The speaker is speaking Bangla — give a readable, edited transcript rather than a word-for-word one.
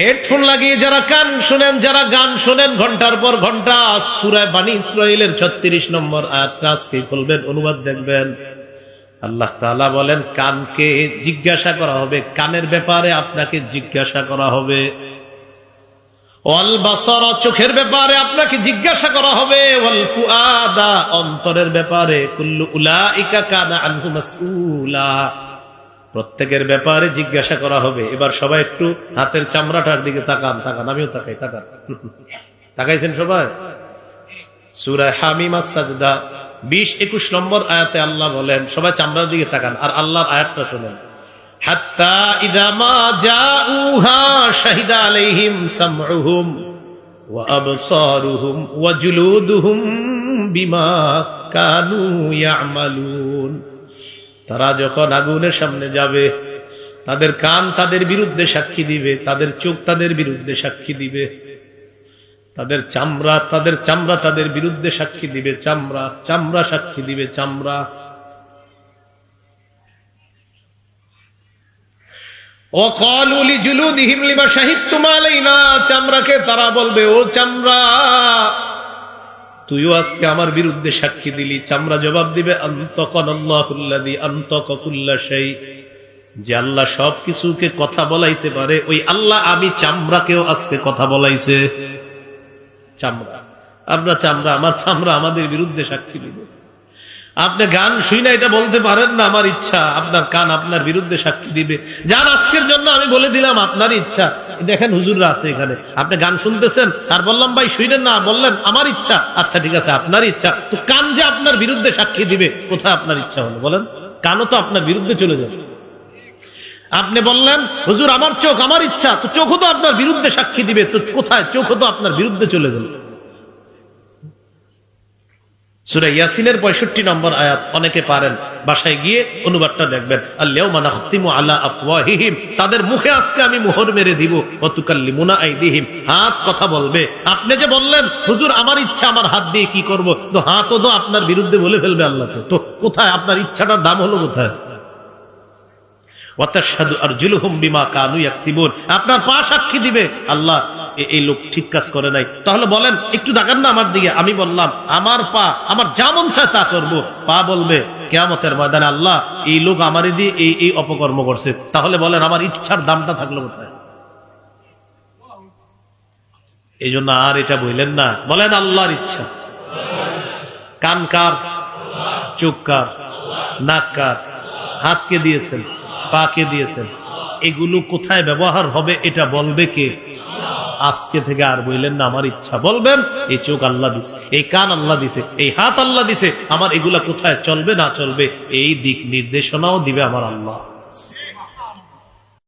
হেডফোন লাগিয়ে যারা কান শোনেন, যারা গান শোনেন ঘন্টার পর ঘন্টা, সূরা বনী ইসরাঈলের 36 নম্বর আয়াতটা আজকে খুলবেন, অনুবাদ দেখবেন। আল্লাহ তাআলা বলেন কানকে জিজ্ঞাসা করা হবে, কানের ব্যাপারে আপনাকে জিজ্ঞাসা করা হবে। ওয়াল বাসার, চোখের ব্যাপারে আপনাকে জিজ্ঞাসা করা হবে। ওয়াল ফুআদা, অন্তরের ব্যাপারে। কুল্লু উলাইকা কানা আনহু মাসউলা, প্রত্যেকের ব্যাপারে জিজ্ঞাসা করা হবে। এবার সবাই একটু হাতের চামড়াটার দিকে তাকান, তাকান, আমিও তাকাই, তাকান, তাকাইছেন সবাই? সূরা হামিম আস-সাজদা 20-21 নম্বর আয়াতে আল্লাহ বলেন, সবাই চামড়ার দিকে তাকান আর আল্লাহর আয়াতটা শুনেন। হাত্তা ইযা মা জাউহা শাহিদা আলাইহিম সামউহুম ওয়া আবসারুহুম ওয়া জুলুদুহুম বিমা কানু ইয়ামালুন। তারা যখন আগুনের সামনে যাবে, তাদের কান তাদের বিরুদ্ধে সাক্ষী দিবে, তাদের চোখ তাদের বিরুদ্ধে সাক্ষী দিবে, তাদের চামড়া তাদের বিরুদ্ধে সাক্ষী দিবে, চামড়া সাক্ষী দিবে, চামড়া। ওয়াকালু লিজুলুদিহিম লিমা শাহিদতুম আলাইনা, চামড়াকে তারা বলবে, ও চামড়া তুইও আজকে আমার বিরুদ্ধে সাক্ষী দিলি। চামড়া জবাব দিবে, আনতাকানাল্লাহুল্লাযী আনতাকা কুল্লা শাই, যে আল্লাহ সবকিছুকে কথা বলাইতে পারে, ওই আল্লাহ আমি চামড়াকেও আজকে কথা বলাইছে। চামড়া, আপনার চামড়া, আমার চামড়া আমাদের বিরুদ্ধে সাক্ষী দিবে। আপনি গান শুই না এটা বলতে পারেন না, আমার ইচ্ছা। আপনার কান আপনার বিরুদ্ধে সাক্ষী দিবে। যান আজকের জন্য আমি বলে দিলাম আপনার ইচ্ছা। দেখেন হুজুররা আছে এখানে, আপনি গান শুনতেছেন আর বললাম ভাই শুনেন না, বললেন আমার ইচ্ছা। আচ্ছা ঠিক আছে, আপনার ইচ্ছা। তো কান যে আপনার বিরুদ্ধে সাক্ষী দিবে, কোথায় আপনার ইচ্ছা হলো বলেন? কানও তো আপনার বিরুদ্ধে চলে যাবে। আপনি বললেন হুজুর আমার চোখ, আমার ইচ্ছা, তো চোখও তো আপনার বিরুদ্ধে সাক্ষী দিবে। তো কোথায়? চোখও তো আপনার বিরুদ্ধে চলে গেল। সূরা ইয়াসিনের 65 নম্বর আয়াত অনেকে পারেন, বাসায় গিয়ে অনুবাদটা দেখবেন। আল-ইয়াওমা নাখতিমু আলা আফওয়াহিহিম, তাদের মুখে আজকে আমি মোহর মেরে দিব। ওয়া তুকাল্লিমুনা আইদিহিম, হাত কথা বলবে। আপনি যে বললেন হুজুর আমার ইচ্ছা, আমার হাত দিয়ে কি করব, তো হাতও তো আপনার বিরুদ্ধে বলে ফেলবে আল্লাহকে। তো কোথায় আপনার ইচ্ছাটার দাম হলো কোথায়? ওয়া তাশহাদু আরজুলুহুম বিমা কানু ইয়াকসিবুন, আপনার পা সাক্ষী দিবে আল্লাহ এই লোক ঠিক কাজ করে নাই। তাহলে বলেন একটু দেখান না আমার দিকে। আমি বললাম আমার পা আমার যা মন চায় তা করবো। পা বলবে কিয়ামতের ময়দানে আল্লাহ এই লোক আমারই দিয়ে এই অপকর্ম করছে। তাহলে বলেন আমার ইচ্ছার দামটা থাকলো কোথায়? এই জন্য আর এটা বললেন না, বলেন আল্লাহর ইচ্ছা। কান কার? চোখ কার? নাক কার? হাতকে দিয়েছেন, পাকে দিয়েছেন, এগুলো কোথায় ব্যবহার হবে এটা বলবে কে? আজকে থেকে আর বললেন না আমার ইচ্ছা। বলবেন এই চোখ আল্লাহ দিছে, এই কান আল্লাহ দিছে, এই হাত আল্লাহ দিছে, আমার এগুলা কোথায় চলবে না চলবে এই দিক নির্দেশনাও দিবে আমার আল্লাহ।